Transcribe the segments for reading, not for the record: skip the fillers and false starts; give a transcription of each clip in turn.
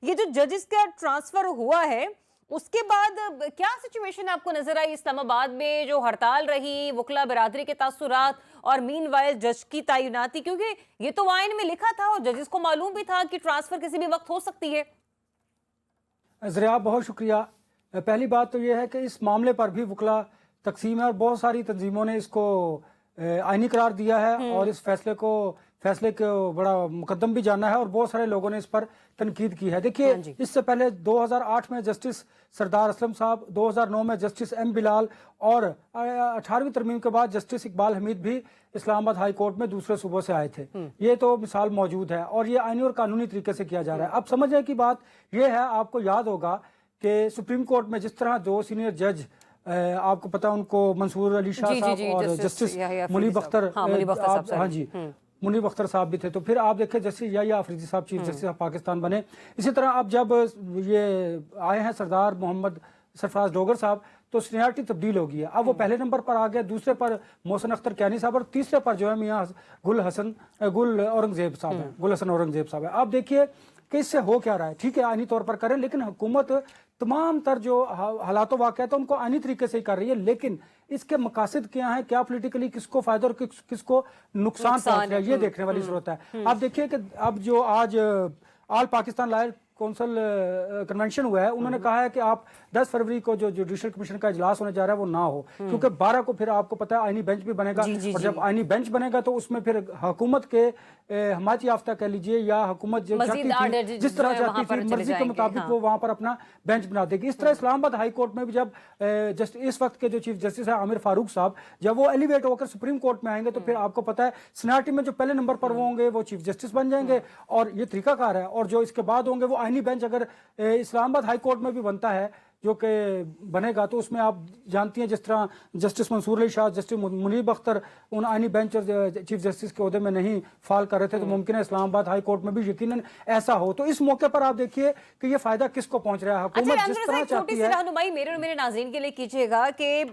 یہ جو ججز کا ٹرانسفر ہوا ہے اس کے بعد کیا سچویشن آپ کو نظر آئی اسلام آباد میں؟ جو ہڑتال رہی، وکلا برادری کے تاثرات اور مین وائل جج کی تعیناتی، کیونکہ یہ تو آئین میں لکھا تھا اور ججز کو معلوم بھی تھا کہ ٹرانسفر کسی بھی وقت ہو سکتی ہے۔ ذریعہ بہت شکریہ۔ پہلی بات تو یہ ہے کہ اس معاملے پر بھی وکلا تقسیم ہے اور بہت ساری تنظیموں نے اس کو آئینی قرار دیا ہے اور اس فیصلے کو بڑا مقدم بھی جانا ہے اور بہت سارے لوگوں نے اس پر تنقید کی ہے۔ دیکھیے اس سے پہلے 2008 میں جسٹس سردار اسلم صاحب، 2009 میں جسٹس ایم بلال اور 18ویں ترمیم کے بعد جسٹس اقبال حمید بھی اسلام آباد ہائی کورٹ میں دوسرے صوبوں سے آئے تھے۔ یہ تو مثال موجود ہے اور یہ آئینی اور قانونی طریقے سے کیا جا رہا ہے۔ اب سمجھنے کی بات یہ ہے، آپ کو یاد ہوگا کہ سپریم کورٹ میں جس طرح دو سینئر جج آپ کو پتا ان کو منصور علی شاہ صاحب اور جسٹس منیب اختر منیب اختر صاحب بھی تھے، تو پھر آپ دیکھیں جسٹس یحییٰ آفریدی صاحب چیف جسٹس آف پاکستان بنے۔ اسی طرح اب جب یہ آئے ہیں سردار محمد سرفراز ڈوگر صاحب تو سینیارٹی تبدیل ہو گئی ہے۔ اب وہ پہلے نمبر پر آ گئے، دوسرے پر محسن اختر کیانی صاحب اور تیسرے پر جو ہے میاں گل حسن اورنگزیب صاحب ہیں۔ آپ دیکھیے کہ اس سے ہو کیا رہا ہے، ٹھیک ہے آئینی طور پر کریں، لیکن حکومت تمام تر جو حالات و واقعات ہیں ان کو آئینی طریقے سے ہی کر رہی ہے، لیکن اس کے مقاصد کیا ہیں، کیا پولیٹیکلی کس کو فائدہ اور کس کو نقصان پہنچ رہا ہے، یہ دیکھنے والی ضرورت ہے۔ آپ دیکھیے کہ اب جو آج آل پاکستان لائر کونسل کنونشن ہوا ہے، انہوں نے کہا ہے کہ آپ 10 فروری کو جو جوڈیشل کمیشن کا اجلاس ہونے جا رہا ہے وہ نہ ہو، کیونکہ 12 کو پھر آپ کو پتا ہے آئینی بینچ بھی بنے گا، اور جب آئینی بینچ بنے گا تو اس میں پھر حکومت کے حمایت یافتہ کہہ لیجئے یا حکومت جس طرح چاہتی تھی مرضی کے مطابق وہ وہاں پر اپنا بینچ بنا دے گی۔ اس طرح اسلام آباد ہائی کورٹ میں بھی جب اس وقت کے جو چیف جسٹس ہیں عامر فاروق صاحب جب وہ ایلیویٹ ہو کر سپریم کورٹ میں آئیں گے تو پھر آپ کو پتا ہے سینیارٹی میں جو پہلے نمبر پر وہ ہوں گے وہ چیف جسٹس بن جائیں گے، اور یہ طریقہ کار ہے۔ اور جو اس کے بعد ہوں گے وہ آئینی بینچ اگر اسلام آباد ہائی کورٹ میں بھی بنتا ہے جو کہ بنے گا تو اس میں آپ جانتی ہیں جس طرح جسٹس منصور علی شاہ، جسٹس منیب اختر ان آئینی بینچ اور چیف جسٹس کے عہدے میں نہیں فعال کر رہے تھے، تو ممکن ہے اسلام آباد ہائی کورٹ میں بھی یقیناً ایسا ہو۔ تو اس موقع پر آپ دیکھیے کہ یہ فائدہ کس کو پہنچ رہا ہے، حکومت جس طرح چاہتی ہے۔ رہنمائی میرے ناظرین کے لیے کیجیے گا کہ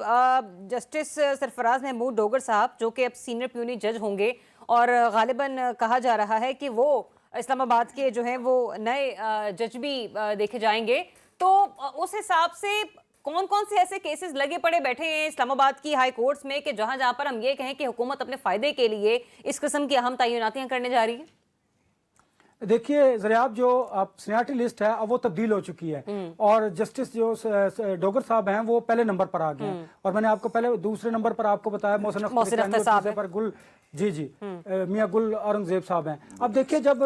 جسٹس سرفراز محمود ڈوگر صاحب جو کہ اب سینئر پیونی جج ہوں گے اور غالباً کہا جا رہا ہے کہ وہ اسلام آباد کے جو ہیں وہ نئے جج بھی دیکھے جائیں گے، تو اس حساب سے کون کون سے ایسے کیسز لگے پڑے بیٹھے ہیں اسلام آباد کی ہائی کورٹس میں کہ جہاں پر ہم یہ کہیں کہ حکومت اپنے فائدے کے لیے اس قسم کی اہم تعیناتیاں کرنے جا رہی ہے؟ دیکھیے ذریعہ جو سینیارٹی لسٹ ہے اب وہ تبدیل ہو چکی ہے اور جسٹس جو ڈوگر صاحب ہیں وہ پہلے نمبر پر آ گئے ہیں، اور میں نے آپ کو پہلے دوسرے نمبر پر آپ کو بتایا محسن اختر صاحب پر میاں گل اورنگزیب صاحب ہیں۔ اب دیکھیے جب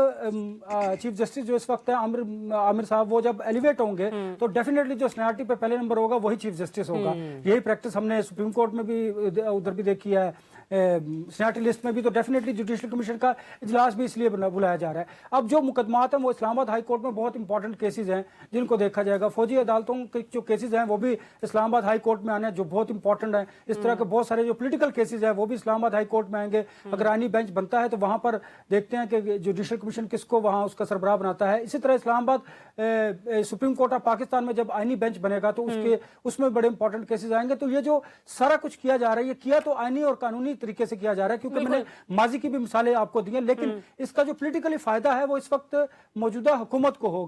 چیف جسٹس جو اس وقت ہے عامر صاحب وہ جب ایلیویٹ ہوں گے تو ڈیفینیٹلی جو سینیارٹی پہ پہلے نمبر ہوگا وہی چیف جسٹس ہوگا۔ یہی پریکٹس ہم نے سپریم کورٹ میں بھی ادھر بھی دیکھی ہے، سینیارٹی لسٹ میں بھی، تو ڈیفینیٹلی جوڈیشل کمیشن کا اجلاس بھی اس لیے بلایا جا رہا ہے۔ اب جو مقدمات ہیں وہ اسلام آباد ہائی کورٹ میں بہت امپورٹنٹ کیسز ہیں جن کو دیکھا جائے گا۔ فوجی عدالتوں کے جو کیسز ہیں وہ بھی اسلام آباد ہائی کورٹ میں آنے ہیں جو بہت امپورٹنٹ ہیں۔ اس طرح کے بہت سارے جو پولیٹیکل کیسز ہیں وہ بھی اسلام آباد ہائی کورٹ میں آئیں گے۔ اگر آئینی بینچ بنتا ہے تو وہاں پر دیکھتے ہیں کہ جوڈیشل کمیشن کس کو وہاں اس کا سربراہ بناتا ہے۔ اسی طرح اسلام آباد سپریم کورٹ آف پاکستان میں جب آئینی بینچ بنے گا تو اس میں بڑے امپورٹنٹ کیسز آئیں گے۔ تو یہ جو سارا کچھ کیا جا رہا ہے یہ کیا تو آئینی اور قانونی طریقے سے کیا جا رہا ہے، کیونکہ میں نے ماضی کی بھی مثالیں آپ کو دی ہیں، لیکن اس کا جو پولیٹیکلی فائدہ ہے وہ اس وقت موجودہ حکومت کو ہوگا۔